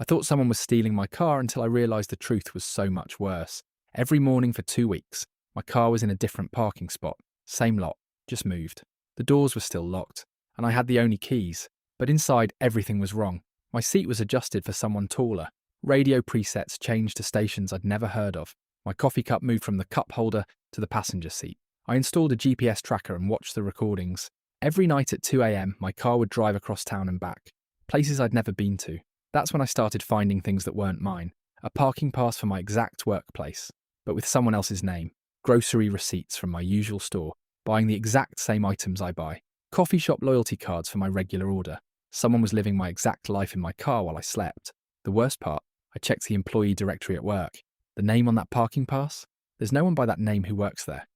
I thought someone was stealing my car until I realised the truth was so much worse. Every morning for 2 weeks, my car was in a different parking spot. Same lot, just moved. The doors were still locked, and I had the only keys. But inside, everything was wrong. My seat was adjusted for someone taller. Radio presets changed to stations I'd never heard of. My coffee cup moved from the cup holder to the passenger seat. I installed a GPS tracker and watched the recordings. Every night at 2 a.m, my car would drive across town and back, places I'd never been to. That's when I started finding things that weren't mine. A parking pass for my exact workplace, but with someone else's name. Grocery receipts from my usual store, buying the exact same items I buy. Coffee shop loyalty cards for my regular order. Someone was living my exact life in my car while I slept. The worst part, I checked the employee directory at work. The name on that parking pass? There's no one by that name who works there.